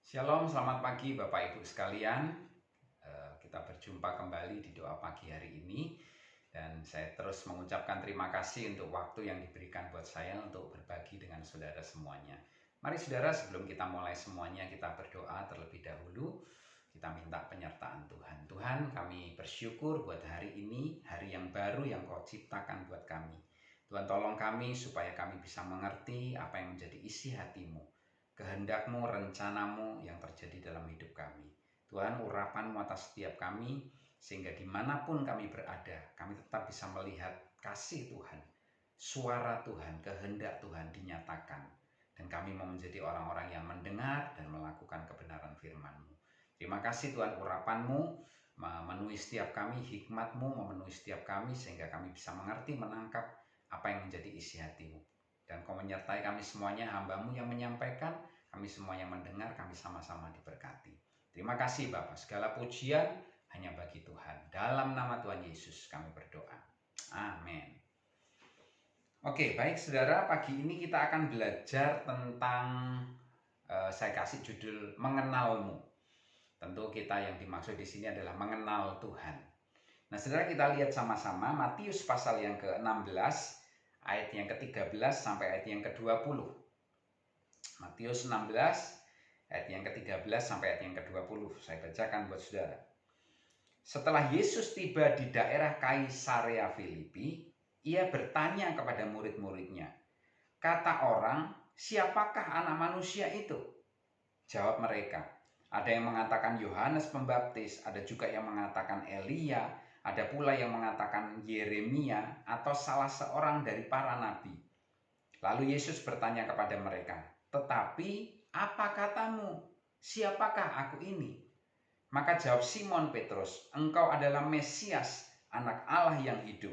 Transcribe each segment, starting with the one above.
Shalom, selamat pagi Bapak Ibu sekalian. Kita berjumpa kembali di doa pagi hari ini. Dan saya terus mengucapkan terima kasih untuk waktu yang diberikan buat saya untuk berbagi dengan saudara semuanya. Mari saudara, sebelum kita mulai semuanya, kita berdoa terlebih dahulu. Kita minta penyertaan Tuhan. Tuhan, kami bersyukur buat hari ini, hari yang baru yang Kau ciptakan buat kami. Tuhan, tolong kami supaya kami bisa mengerti apa yang menjadi isi hati-Mu, kehendak-Mu, rencana-Mu yang terjadi dalam hidup kami. Tuhan, urapan-Mu atas setiap kami, sehingga dimanapun kami berada, kami tetap bisa melihat kasih Tuhan, suara Tuhan, kehendak Tuhan dinyatakan. Dan kami mau menjadi orang-orang yang mendengar dan melakukan kebenaran firman-Mu. Terima kasih Tuhan, urapan-Mu memenuhi setiap kami, hikmat-Mu memenuhi setiap kami, sehingga kami bisa mengerti, menangkap apa yang menjadi isi hati-Mu. Dan Kau menyertai kami semuanya, hamba-Mu yang menyampaikan, kami semua yang mendengar, kami sama-sama diberkati. Terima kasih Bapak, segala pujian hanya bagi Tuhan. Dalam nama Tuhan Yesus kami berdoa. Amin. Oke, baik saudara, pagi ini kita akan belajar tentang, saya kasih judul Mengenalmu. Tentu kita yang dimaksud di sini adalah mengenal Tuhan. Nah saudara, kita lihat sama-sama Matius pasal yang ke-16, ayat yang ke-13 sampai ayat yang ke-20. Matius 16, ayat yang ke-13 sampai ayat yang ke-20. Saya bacakan buat saudara. Setelah Yesus tiba di daerah Kaisarea Filipi, ia bertanya kepada murid-muridnya, "Kata orang, siapakah anak manusia itu?" Jawab mereka, "Ada yang mengatakan Yohanes Pembaptis, ada juga yang mengatakan Elia, ada pula yang mengatakan Yeremia atau salah seorang dari para nabi." Lalu Yesus bertanya kepada mereka, "Tetapi apa katamu? Siapakah aku ini?" Maka jawab Simon Petrus, "Engkau adalah Mesias, anak Allah yang hidup."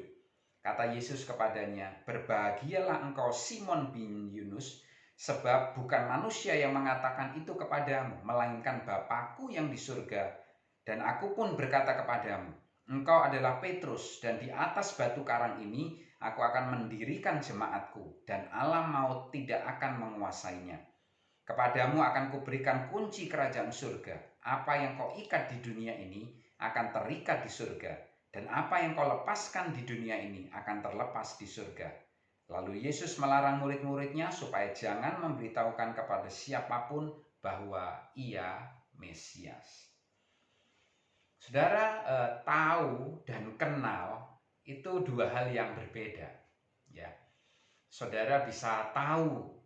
Kata Yesus kepadanya, "Berbahagialah engkau Simon bin Yunus, sebab bukan manusia yang mengatakan itu kepadamu, melainkan Bapa-Ku yang di surga. Dan aku pun berkata kepadamu, engkau adalah Petrus, dan di atas batu karang ini aku akan mendirikan jemaatku, dan alam maut tidak akan menguasainya. Kepadamu akan kuberikan kunci kerajaan surga. Apa yang kau ikat di dunia ini akan terikat di surga, dan apa yang kau lepaskan di dunia ini akan terlepas di surga." Lalu Yesus melarang murid-muridnya supaya jangan memberitahukan kepada siapapun bahwa ia Mesias. Saudara, tahu dan kenal itu dua hal yang berbeda. Ya, saudara bisa tahu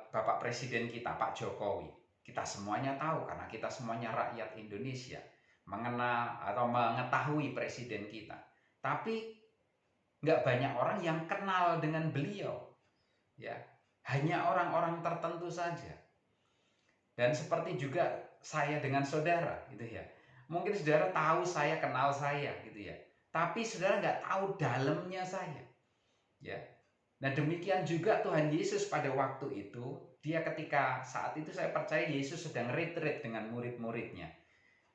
Bapak Presiden kita, Pak Jokowi. Kita semuanya tahu karena kita semuanya rakyat Indonesia mengenal atau mengetahui presiden kita. Tapi nggak banyak orang yang kenal dengan beliau. Ya, hanya orang-orang tertentu saja. Dan seperti juga saya dengan saudara, gitu ya. Mungkin saudara tahu saya, kenal saya, gitu ya. Tapi saudara nggak tahu dalamnya saya. Ya, nah demikian juga Tuhan Yesus pada waktu itu, dia ketika saat itu saya percaya Yesus sedang retreat dengan murid-muridnya.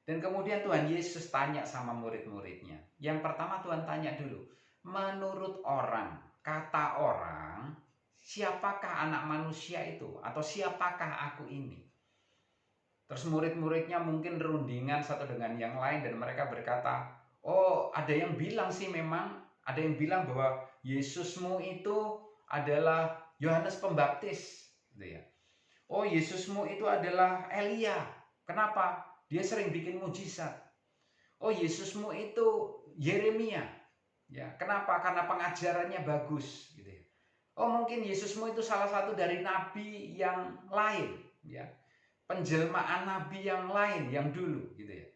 Dan kemudian Tuhan Yesus tanya sama murid-muridnya. Yang pertama Tuhan tanya dulu, menurut orang, kata orang, siapakah anak manusia itu? Atau siapakah aku ini? Terus murid-muridnya mungkin rundingan satu dengan yang lain dan mereka berkata, "Oh, ada yang bilang sih memang, ada yang bilang bahwa Yesusmu itu adalah Yohanes Pembaptis." Gitu ya. "Oh, Yesusmu itu adalah Elia. Kenapa? Dia sering bikin mujizat." "Oh, Yesusmu itu Yeremia." Ya, kenapa? Karena pengajarannya bagus, gitu ya. "Oh, mungkin Yesusmu itu salah satu dari nabi yang lain, ya. Penjelmaan nabi yang lain yang dulu," gitu ya.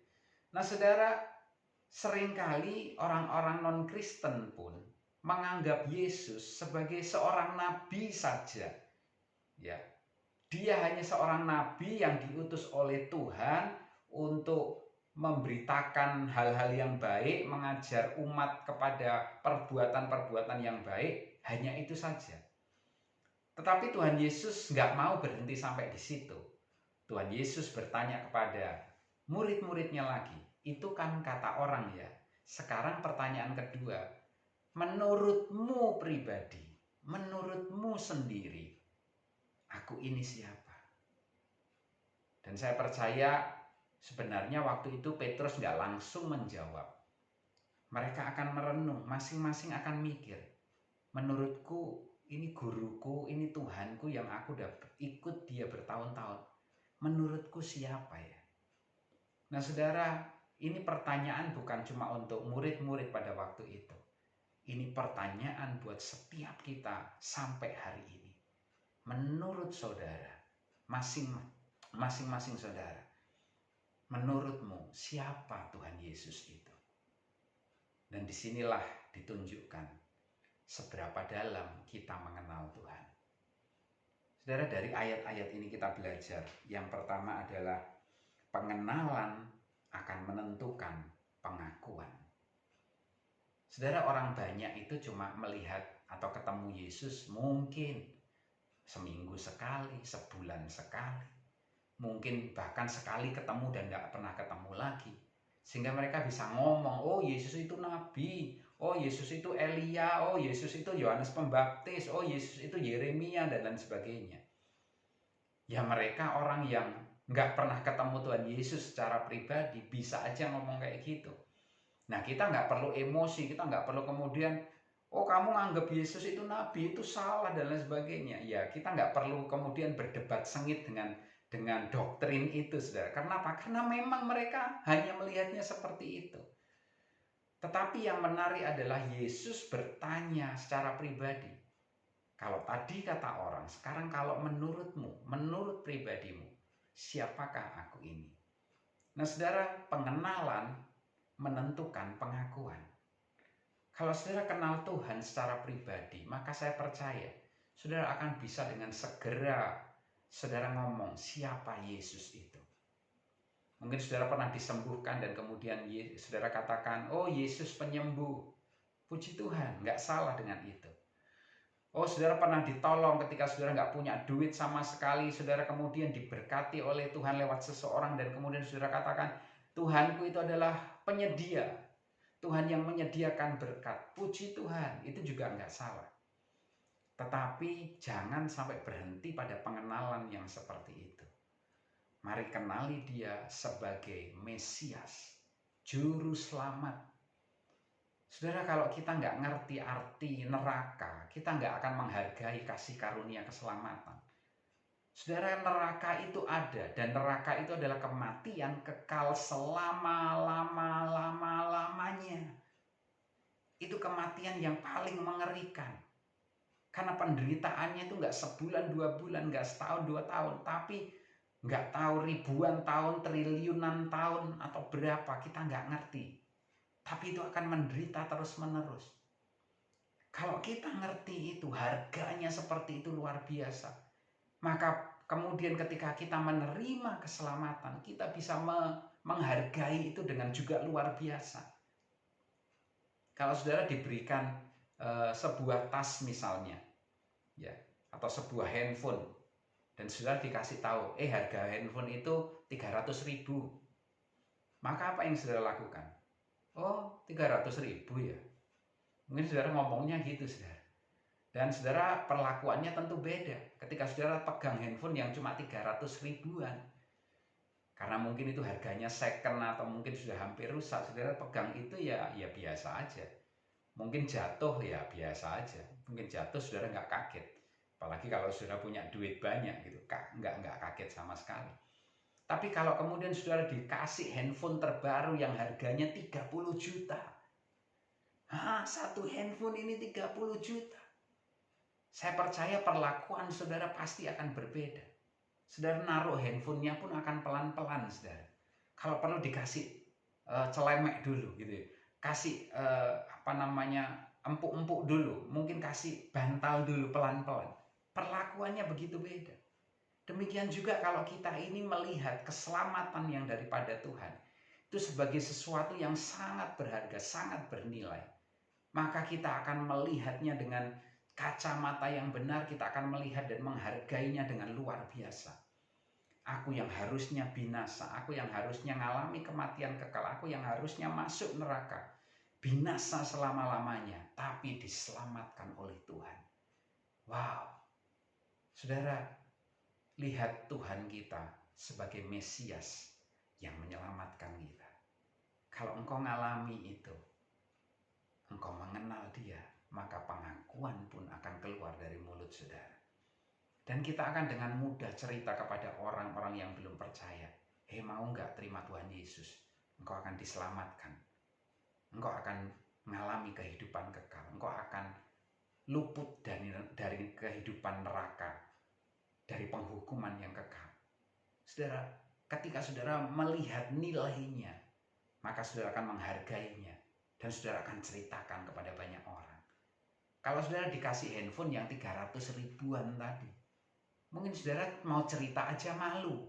Nah, saudara, seringkali orang-orang non-Kristen pun menganggap Yesus sebagai seorang nabi saja. Ya, dia hanya seorang nabi yang diutus oleh Tuhan untuk memberitakan hal-hal yang baik, mengajar umat kepada perbuatan-perbuatan yang baik, hanya itu saja. Tetapi Tuhan Yesus nggak mau berhenti sampai di situ. Tuhan Yesus bertanya kepada murid-muridnya lagi, "Itu kan kata orang ya. Sekarang pertanyaan kedua, menurutmu pribadi, menurutmu sendiri, aku ini siapa?" Dan saya percaya sebenarnya waktu itu Petrus nggak langsung menjawab. Mereka akan merenung, masing-masing akan mikir. Menurutku ini guruku, ini Tuhanku yang aku udah ikut dia bertahun-tahun. Menurutku siapa ya? Nah saudara, ini pertanyaan bukan cuma untuk murid-murid pada waktu itu. Ini pertanyaan buat setiap kita sampai hari ini. Menurut saudara, masing-masing saudara, menurutmu siapa Tuhan Yesus itu? Dan disinilah ditunjukkan seberapa dalam kita mengenal Tuhan. Saudara, dari ayat-ayat ini kita belajar. Yang pertama adalah pengenalan akan menentukan pengakuan. Saudara, orang banyak itu cuma melihat atau ketemu Yesus mungkin seminggu sekali, sebulan sekali. Mungkin bahkan sekali ketemu dan gak pernah ketemu lagi. Sehingga mereka bisa ngomong, oh Yesus itu Nabi, oh Yesus itu Elia, oh Yesus itu Yohanes Pembaptis, oh Yesus itu Yeremia, dan lain sebagainya. Ya mereka orang yang nggak pernah ketemu Tuhan Yesus secara pribadi bisa aja ngomong kayak gitu. Nah kita nggak perlu emosi, kita nggak perlu kemudian, oh kamu anggap Yesus itu Nabi, itu salah, dan lain sebagainya. Ya kita nggak perlu kemudian berdebat sengit dengan doktrin itu, saudara. Karena apa? Karena memang mereka hanya melihatnya seperti itu. Tetapi yang menarik adalah Yesus bertanya secara pribadi. Kalau tadi kata orang, sekarang kalau menurutmu, menurut pribadimu, siapakah aku ini? Nah saudara, pengenalan menentukan pengakuan. Kalau saudara kenal Tuhan secara pribadi, maka saya percaya saudara akan bisa dengan segera saudara ngomong siapa Yesus itu. Mungkin saudara pernah disembuhkan dan kemudian saudara katakan, oh Yesus penyembuh. Puji Tuhan, nggak salah dengan itu. Oh saudara pernah ditolong ketika saudara nggak punya duit sama sekali, saudara kemudian diberkati oleh Tuhan lewat seseorang dan kemudian saudara katakan, Tuhanku itu adalah penyedia. Tuhan yang menyediakan berkat. Puji Tuhan, itu juga nggak salah. Tetapi jangan sampai berhenti pada pengenalan yang seperti itu. Mari kenali dia sebagai Mesias, Juru Selamat. Saudara, kalau kita nggak ngerti arti neraka, kita nggak akan menghargai kasih karunia keselamatan. Saudara, neraka itu ada, dan neraka itu adalah kematian kekal selama-lamanya. Itu kematian yang paling mengerikan. Karena penderitaannya itu nggak sebulan, 2 bulan, nggak setahun, 2 tahun, tapi nggak tahu ribuan tahun, triliunan tahun, atau berapa, kita nggak ngerti. Tapi itu akan menderita terus-menerus. Kalau kita ngerti itu, harganya seperti itu luar biasa. Maka kemudian ketika kita menerima keselamatan, kita bisa menghargai itu dengan juga luar biasa. Kalau saudara diberikan sebuah tas misalnya, ya, atau sebuah handphone, dan saudara dikasih tahu, harga handphone itu 300.000. Maka apa yang saudara lakukan? Oh, 300.000 ya. Mungkin saudara ngomongnya gitu, saudara. Dan saudara perlakuannya tentu beda ketika saudara pegang handphone yang cuma 300.000-an. Karena mungkin itu harganya second atau mungkin sudah hampir rusak, saudara pegang itu ya biasa aja. Mungkin jatuh ya biasa aja. Mungkin jatuh saudara nggak kaget. Apalagi kalau saudara punya duit banyak gitu, nggak kaget sama sekali. Tapi kalau kemudian saudara dikasih handphone terbaru yang harganya 30 juta. Satu handphone ini 30 juta. Saya percaya perlakuan saudara pasti akan berbeda. Saudara naruh handphonenya pun akan pelan-pelan, saudara. Kalau perlu dikasih celemek dulu gitu ya. Kasih empuk-empuk dulu, mungkin kasih bantal dulu pelan-pelan. Perlakuannya begitu beda. Demikian juga kalau kita ini melihat keselamatan yang daripada Tuhan, itu sebagai sesuatu yang sangat berharga, sangat bernilai. Maka kita akan melihatnya dengan kacamata yang benar, kita akan melihat dan menghargainya dengan luar biasa. Aku yang harusnya binasa, aku yang harusnya mengalami kematian kekal, aku yang harusnya masuk neraka, binasa selama-lamanya, tapi diselamatkan oleh Tuhan. Wow, saudara, lihat Tuhan kita sebagai Mesias yang menyelamatkan kita. Kalau engkau ngalami itu, engkau mengenal dia, maka pengakuan pun akan keluar dari mulut saudara. Dan kita akan dengan mudah cerita kepada orang-orang yang belum percaya. Mau nggak terima Tuhan Yesus? Engkau akan diselamatkan. Engkau akan mengalami kehidupan kekal. Engkau akan luput dari kehidupan neraka, dari penghukuman yang kekal. Saudara, ketika saudara melihat nilainya, maka saudara akan menghargainya. Dan saudara akan ceritakan kepada banyak orang. Kalau saudara dikasih handphone yang 300 ribuan tadi, mungkin saudara mau cerita aja malu.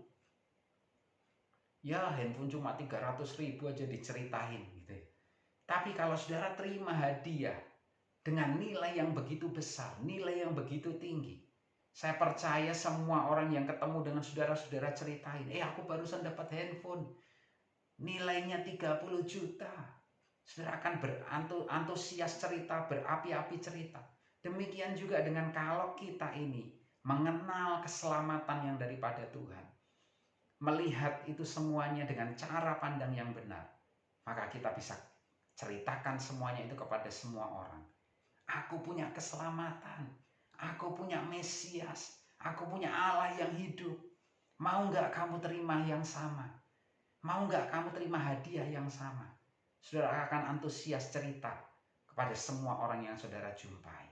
Ya, handphone cuma 300 ribu aja diceritain gitu. Tapi kalau saudara terima hadiah dengan nilai yang begitu besar, nilai yang begitu tinggi, saya percaya semua orang yang ketemu dengan saudara-saudara ceritain, aku barusan dapat handphone, nilainya 30 juta. Saudara akan berantusias cerita, berapi-api cerita. Demikian juga dengan kalau kita ini mengenal keselamatan yang daripada Tuhan, melihat itu semuanya dengan cara pandang yang benar, maka kita bisa ceritakan semuanya itu kepada semua orang. Aku punya keselamatan, aku punya Mesias, aku punya Allah yang hidup. Mau nggak kamu terima yang sama? Mau nggak kamu terima hadiah yang sama? Saudara akan antusias cerita kepada semua orang yang saudara jumpai.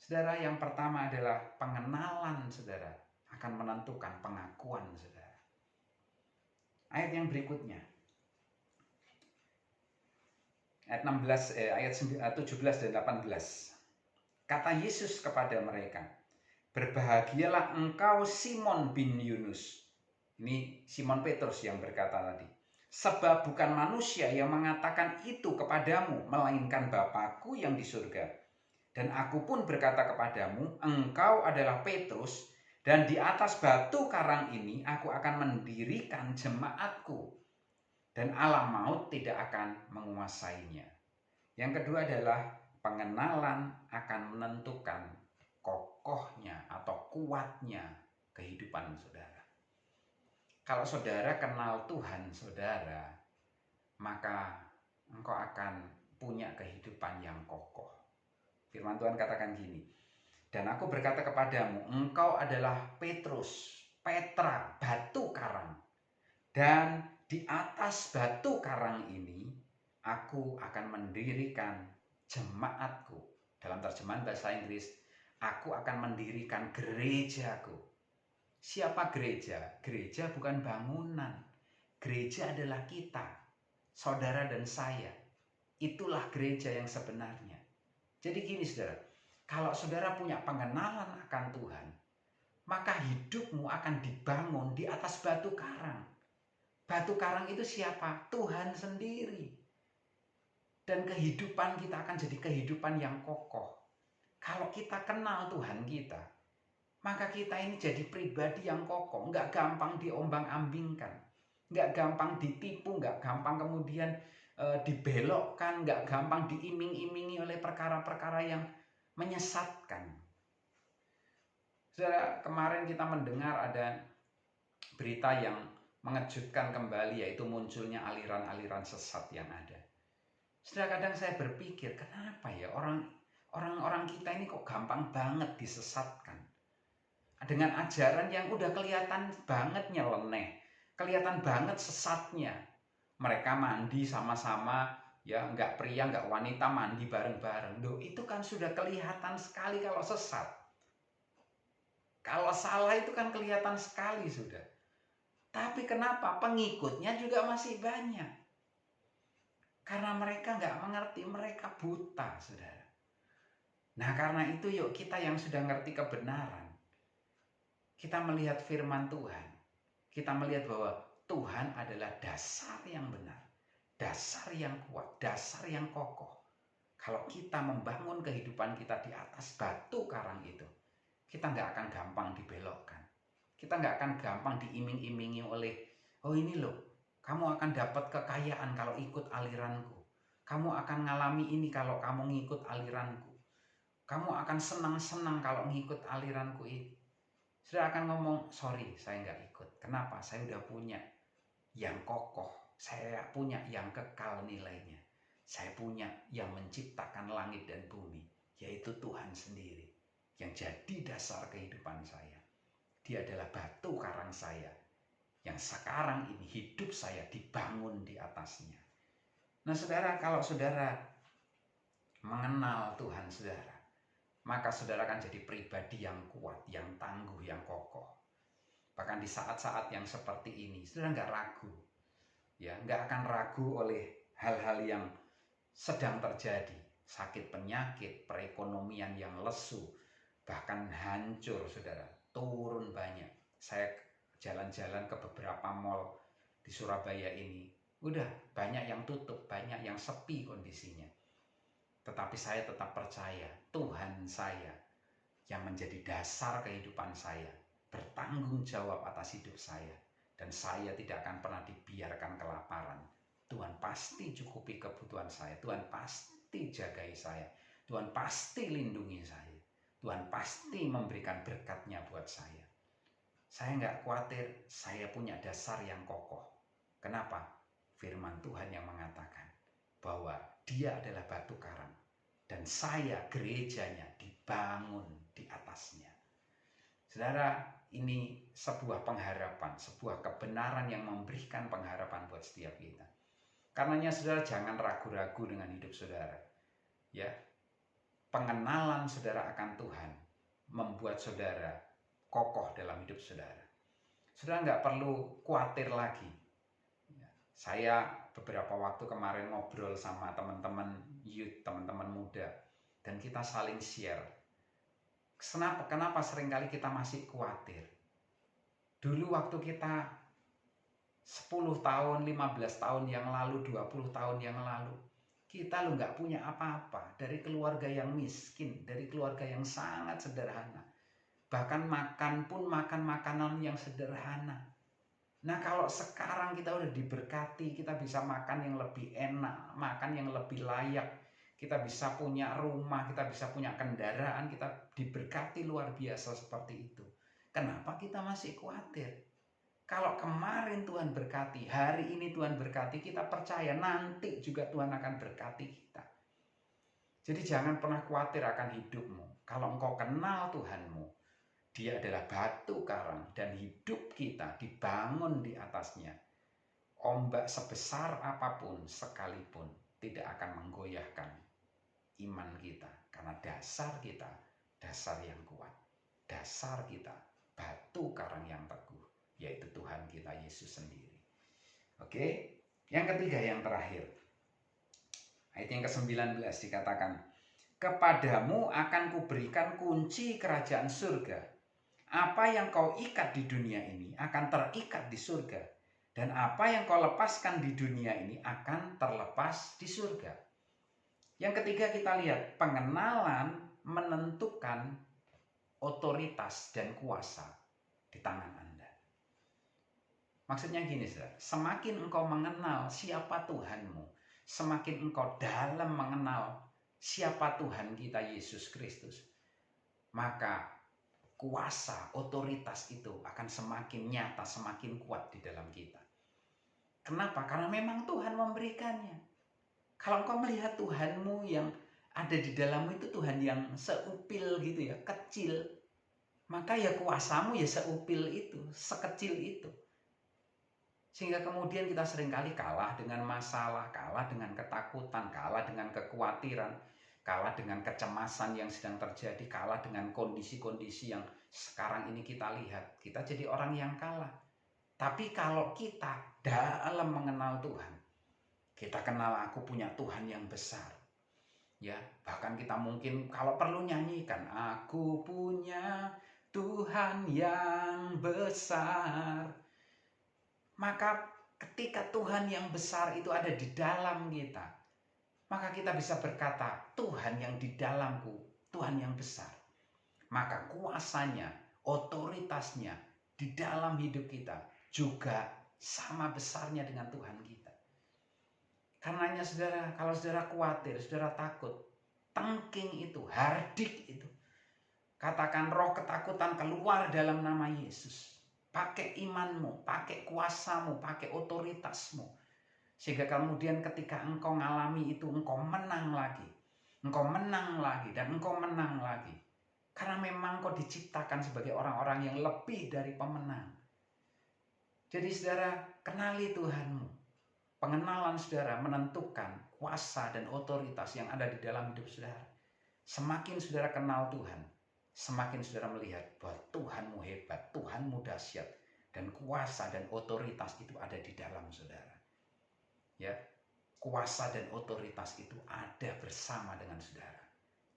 Saudara, yang pertama adalah pengenalan saudara akan menentukan pengakuan saudara. Ayat yang berikutnya. Ayat 17 dan 18. Kata Yesus kepada mereka, "Berbahagialah engkau Simon bin Yunus." Ini Simon Petrus yang berkata tadi. "Sebab bukan manusia yang mengatakan itu kepadamu, melainkan Bapa-Ku yang di surga. Dan aku pun berkata kepadamu, engkau adalah Petrus, dan di atas batu karang ini aku akan mendirikan jemaat-Ku, dan alam maut tidak akan menguasainya." Yang kedua adalah pengenalan akan menentukan kokohnya atau kuatnya kehidupan saudara. Kalau saudara kenal Tuhan saudara, maka engkau akan punya kehidupan yang kokoh. Firman Tuhan katakan gini, "Dan aku berkata kepadamu, engkau adalah Petrus, Petra, batu karang. Dan di atas batu karang ini, aku akan mendirikan jemaat-Ku." Dalam terjemahan bahasa Inggris, aku akan mendirikan gereja-Ku. Siapa gereja? Gereja bukan bangunan. Gereja adalah kita, saudara dan saya. Itulah gereja yang sebenarnya. Jadi gini saudara, kalau saudara punya pengenalan akan Tuhan, maka hidupmu akan dibangun di atas batu karang. Batu karang itu siapa? Tuhan sendiri. Dan kehidupan kita akan jadi kehidupan yang kokoh. Kalau kita kenal Tuhan kita, maka kita ini jadi pribadi yang kokoh, nggak gampang diombang-ambingkan, nggak gampang ditipu, nggak gampang kemudian dibelokkan, nggak gampang diiming-imingi oleh perkara-perkara yang menyesatkan. Saudara, kemarin kita mendengar ada berita yang mengejutkan kembali, yaitu munculnya aliran-aliran sesat yang ada. Saudara, kadang saya berpikir, kenapa ya orang-orang kita ini kok gampang banget disesatkan dengan ajaran yang udah kelihatan banget nyeleneh, kelihatan banget sesatnya. Mereka mandi sama-sama, ya nggak pria nggak wanita mandi bareng-bareng. Loh, itu kan sudah kelihatan sekali kalau sesat. Kalau salah itu kan kelihatan sekali sudah. Tapi kenapa pengikutnya juga masih banyak? Karena mereka nggak mengerti, mereka buta, saudara. Nah, karena itu yuk kita yang sudah ngerti kebenaran, kita melihat firman Tuhan, kita melihat bahwa Tuhan adalah dasar yang benar, dasar yang kuat, dasar yang kokoh. Kalau kita membangun kehidupan kita di atas batu karang itu, kita nggak akan gampang dibelokkan. Kita nggak akan gampang diiming-imingi oleh, oh ini loh, kamu akan dapat kekayaan kalau ikut aliranku. Kamu akan ngalami ini kalau kamu ngikut aliranku. Kamu akan senang-senang kalau ngikut aliranku ini. Saudara akan ngomong, sorry saya nggak ikut. Kenapa? Saya udah punya yang kokoh. Saya punya yang kekal nilainya. Saya punya yang menciptakan langit dan bumi, yaitu Tuhan sendiri, yang jadi dasar kehidupan saya. Dia adalah batu karang saya, yang sekarang ini hidup saya dibangun di atasnya. Nah saudara, kalau saudara mengenal Tuhan saudara, maka saudara akan jadi pribadi yang kuat, yang tangguh, yang kokoh. Bahkan di saat-saat yang seperti ini, saudara nggak ragu. Ya, nggak akan ragu oleh hal-hal yang sedang terjadi. Sakit penyakit, perekonomian yang lesu, bahkan hancur saudara, turun banyak. Saya jalan-jalan ke beberapa mal di Surabaya ini, udah banyak yang tutup, banyak yang sepi kondisinya. Tetapi saya tetap percaya Tuhan saya yang menjadi dasar kehidupan saya, bertanggung jawab atas hidup saya, dan saya tidak akan pernah dibiarkan kelaparan. Tuhan pasti cukupi kebutuhan saya, Tuhan pasti jagai saya, Tuhan pasti lindungi saya, Tuhan pasti memberikan berkat-Nya buat saya. Saya nggak khawatir, saya punya dasar yang kokoh. Kenapa? Firman Tuhan yang mengatakan bahwa Dia adalah batu karang, dan saya gerejanya dibangun di atasnya. Saudara, ini sebuah pengharapan, sebuah kebenaran yang memberikan pengharapan buat setiap kita. Karenanya saudara jangan ragu-ragu dengan hidup saudara. Ya, pengenalan saudara akan Tuhan membuat saudara kokoh dalam hidup saudara. Saudara nggak perlu khawatir lagi. Ya, saya beberapa waktu kemarin ngobrol sama teman-teman youth, teman-teman muda, dan kita saling share. Kenapa seringkali kita masih khawatir? Dulu waktu kita 10 tahun, 15 tahun yang lalu, 20 tahun yang lalu, kita lo nggak punya apa-apa, dari keluarga yang miskin, dari keluarga yang sangat sederhana. Bahkan makan pun makan makanan yang sederhana. Nah kalau sekarang kita udah diberkati, kita bisa makan yang lebih enak, makan yang lebih layak, kita bisa punya rumah, kita bisa punya kendaraan, kita diberkati luar biasa seperti itu. Kenapa kita masih khawatir? Kalau kemarin Tuhan berkati, hari ini Tuhan berkati, kita percaya nanti juga Tuhan akan berkati kita. Jadi jangan pernah khawatir akan hidupmu. Kalau engkau kenal Tuhanmu, Dia adalah batu karang, dan hidup kita dibangun di atasnya. Ombak sebesar apapun sekalipun tidak akan menggoyahkan iman kita, karena dasar kita dasar yang kuat, dasar kita batu karang yang teguh, yaitu Tuhan kita Yesus sendiri. Oke, yang ketiga, yang terakhir, ayat yang ke-19 dikatakan, kepadamu akan kuberikan kunci kerajaan surga. Apa yang kau ikat di dunia ini akan terikat di surga, dan apa yang kau lepaskan di dunia ini akan terlepas di surga. Yang ketiga kita lihat, pengenalan menentukan otoritas dan kuasa di tangan Anda. Maksudnya gini, saudara, semakin engkau mengenal siapa Tuhanmu, semakin engkau dalam mengenal siapa Tuhan kita Yesus Kristus, maka kuasa, otoritas itu akan semakin nyata, semakin kuat di dalam kita. Kenapa? Karena memang Tuhan memberikannya. Kalau engkau melihat Tuhanmu yang ada di dalammu itu Tuhan yang seupil gitu ya, kecil, maka ya kuasamu ya seupil itu, sekecil itu. Sehingga kemudian kita seringkali kalah dengan masalah, kalah dengan ketakutan, kalah dengan kekhawatiran, kalah dengan kecemasan yang sedang terjadi, kalah dengan kondisi-kondisi yang sekarang ini kita lihat. Kita jadi orang yang kalah. Tapi kalau kita dalam mengenal Tuhan, kita kenal aku punya Tuhan yang besar. Ya, bahkan kita mungkin kalau perlu nyanyikan, aku punya Tuhan yang besar. Maka ketika Tuhan yang besar itu ada di dalam kita, maka kita bisa berkata, Tuhan yang di dalamku, Tuhan yang besar. Maka kuasanya, otoritasnya di dalam hidup kita juga sama besarnya dengan Tuhan kita. Karenanya saudara, kalau saudara khawatir, saudara takut, tengking itu, hardik itu, Katakan roh ketakutan keluar dalam nama Yesus. Pakai imanmu, pakai kuasamu, pakai otoritasmu. Sehingga kemudian ketika engkau mengalami itu, engkau menang lagi. Engkau menang lagi dan engkau menang lagi. Karena memang kau diciptakan sebagai orang-orang yang lebih dari pemenang. Jadi saudara, kenali Tuhanmu. Pengenalan saudara menentukan kuasa dan otoritas yang ada di dalam hidup saudara. Semakin saudara kenal Tuhan, semakin saudara melihat bahwa Tuhanmu hebat, Tuhanmu dahsyat, dan kuasa dan otoritas itu ada di dalam saudara. Ya, kuasa dan otoritas itu ada bersama dengan saudara.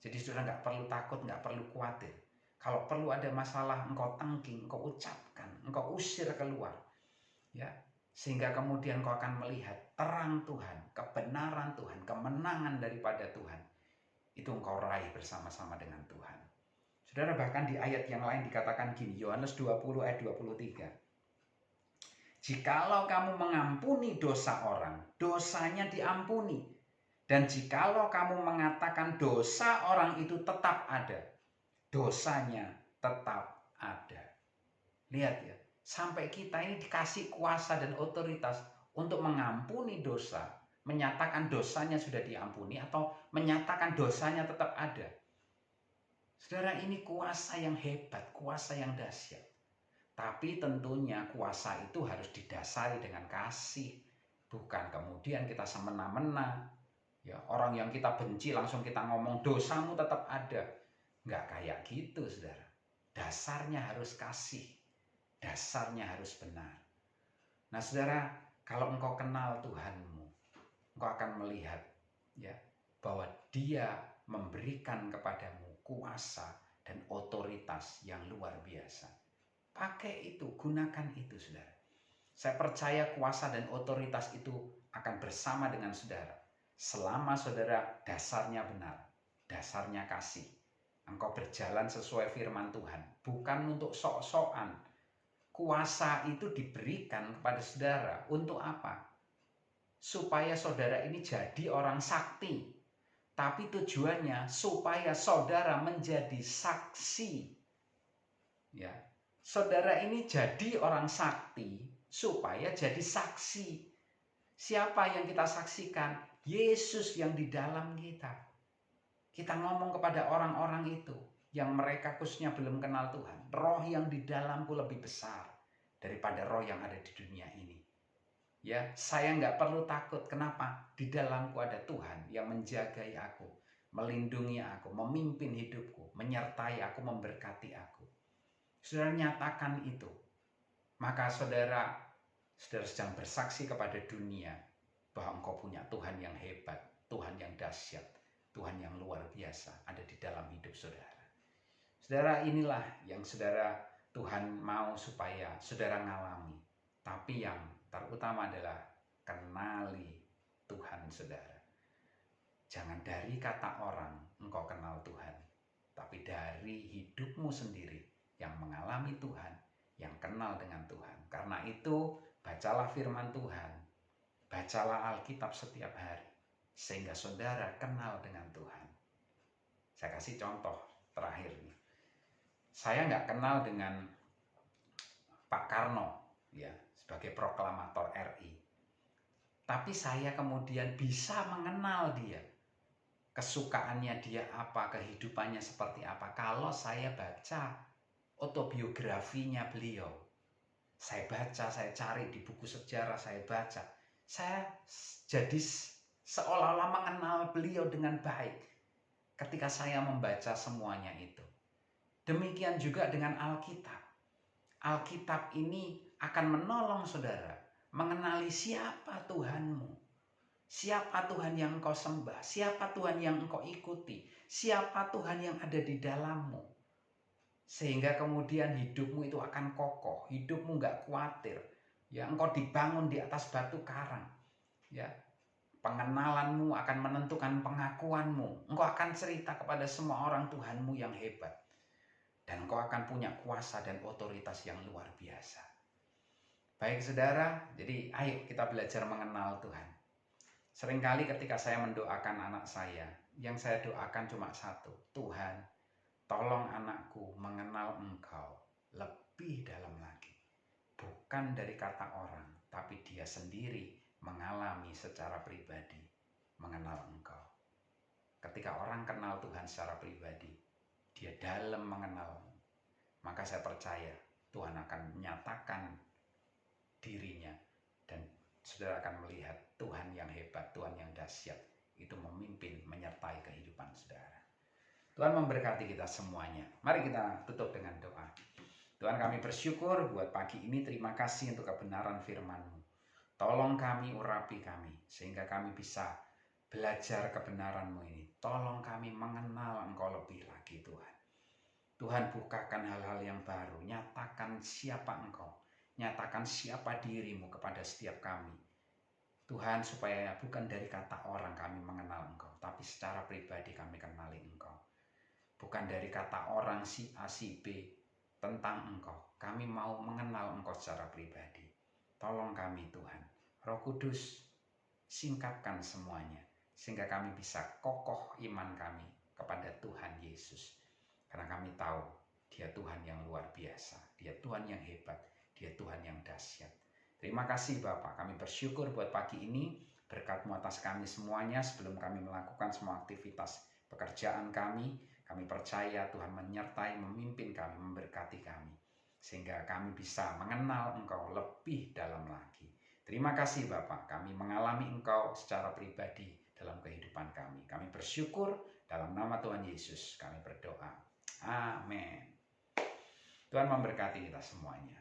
Jadi saudara nggak perlu takut, nggak perlu khawatir. Kalau perlu ada masalah, engkau tangking, engkau ucapkan, engkau usir keluar. Ya, sehingga kemudian kau akan melihat terang Tuhan, kebenaran Tuhan, kemenangan daripada Tuhan. Itu engkau raih bersama-sama dengan Tuhan. Saudara, bahkan di ayat yang lain dikatakan gini, Yohanes 20 ayat 23. Jikalau kamu mengampuni dosa orang, dosanya diampuni. Dan jikalau kamu mengatakan dosa orang itu tetap ada, dosanya tetap ada. Lihat ya, sampai kita ini dikasih kuasa dan otoritas untuk mengampuni dosa, menyatakan dosanya sudah diampuni atau menyatakan dosanya tetap ada. Saudara, ini kuasa yang hebat, kuasa yang dahsyat. Tapi tentunya kuasa itu harus didasari dengan kasih, bukan kemudian kita semena-mena. Ya, orang yang kita benci langsung kita ngomong dosamu tetap ada. Nggak kayak gitu, saudara. Dasarnya harus kasih. Dasarnya harus benar. Nah, saudara, kalau engkau kenal Tuhanmu, engkau akan melihat ya bahwa Dia memberikan kepadamu kuasa dan otoritas yang luar biasa. Pakai itu, gunakan itu, saudara. Saya percaya kuasa dan otoritas itu akan bersama dengan saudara. Selama saudara dasarnya benar, dasarnya kasih. Engkau berjalan sesuai firman Tuhan, bukan untuk sok-sokan. Kuasa itu diberikan kepada saudara untuk apa? Supaya saudara ini jadi orang sakti. Tapi tujuannya supaya saudara menjadi saksi. Ya, saudara ini jadi orang sakti supaya jadi saksi. Siapa yang kita saksikan? Yesus yang di dalam kita. Kita ngomong kepada orang-orang itu yang mereka khususnya belum kenal Tuhan. Roh yang di dalamku lebih besar daripada roh yang ada di dunia ini. Ya, saya nggak perlu takut. Kenapa? Di dalamku ada Tuhan yang menjagai aku, melindungi aku, memimpin hidupku, menyertai aku, memberkati aku. Saudara nyatakan itu, maka saudara sedang bersaksi kepada dunia bahwa engkau punya Tuhan yang hebat, Tuhan yang dahsyat, Tuhan yang luar biasa ada di dalam hidup saudara. Saudara, inilah yang saudara Tuhan mau supaya saudara ngalami. Tapi yang terutama adalah kenali Tuhan saudara. Jangan dari kata orang engkau kenal Tuhan, tapi dari hidupmu sendiri yang mengalami Tuhan, yang kenal dengan Tuhan. Karena itu bacalah firman Tuhan, bacalah Alkitab setiap hari, sehingga saudara kenal dengan Tuhan. Saya kasih contoh terakhir nih. Saya nggak kenal dengan Pak Karno ya sebagai proklamator RI. Tapi saya kemudian bisa mengenal dia. Kesukaannya dia apa, kehidupannya seperti apa. Kalau saya baca autobiografinya beliau. Saya baca, saya cari di buku sejarah, saya baca. Saya jadi seolah-olah mengenal beliau dengan baik ketika saya membaca semuanya itu. Demikian juga dengan Alkitab. Alkitab ini akan menolong saudara mengenali siapa Tuhanmu. Siapa Tuhan yang engkau sembah, siapa Tuhan yang engkau ikuti, siapa Tuhan yang ada di dalammu. Sehingga kemudian hidupmu itu akan kokoh, hidupmu nggak khawatir. Ya, engkau dibangun di atas batu karang. Ya, pengenalanmu akan menentukan pengakuanmu. Engkau akan cerita kepada semua orang Tuhanmu yang hebat. Dan engkau akan punya kuasa dan otoritas yang luar biasa. Baik saudara, jadi ayo kita belajar mengenal Tuhan. Seringkali ketika saya mendoakan anak saya, yang saya doakan cuma satu, Tuhan, Tolong anakku mengenal Engkau lebih dalam lagi. Bukan dari kata orang, tapi dia sendiri mengalami secara pribadi mengenal Engkau. Ketika orang kenal Tuhan secara pribadi, dia dalam mengenalmu, maka saya percaya Tuhan akan menyatakan dirinya dan saudara akan melihat Tuhan yang hebat, Tuhan yang dahsyat itu memimpin, menyertai kehidupan saudara. Tuhan memberkati kita semuanya. Mari kita tutup dengan doa. Tuhan, kami bersyukur buat pagi ini. Terima kasih untuk kebenaran firman-Mu. Tolong kami, urapi kami, sehingga kami bisa belajar kebenaran-Mu ini. Tolong kami mengenal Engkau lebih lagi, Tuhan. Tuhan, bukakan hal-hal yang baru. Nyatakan siapa Engkau. Nyatakan siapa diri-Mu kepada setiap kami. Tuhan, supaya bukan dari kata orang kami mengenal Engkau, tapi secara pribadi kami kenali Engkau. Bukan dari kata orang si A, si B tentang Engkau. Kami mau mengenal Engkau secara pribadi. Tolong kami Tuhan. Roh Kudus, singkapkan semuanya. Sehingga kami bisa kokoh iman kami kepada Tuhan Yesus. Karena kami tahu Dia Tuhan yang luar biasa. Dia Tuhan yang hebat. Dia Tuhan yang dahsyat. Terima kasih Bapak. Kami bersyukur buat pagi ini. Berkat-Mu atas kami semuanya sebelum kami melakukan semua aktivitas pekerjaan kami. Kami percaya Tuhan menyertai, memimpin kami, memberkati kami. Sehingga kami bisa mengenal Engkau lebih dalam lagi. Terima kasih Bapak, kami mengalami Engkau secara pribadi dalam kehidupan kami. Kami bersyukur dalam nama Tuhan Yesus kami berdoa. Amin. Tuhan memberkati kita semuanya.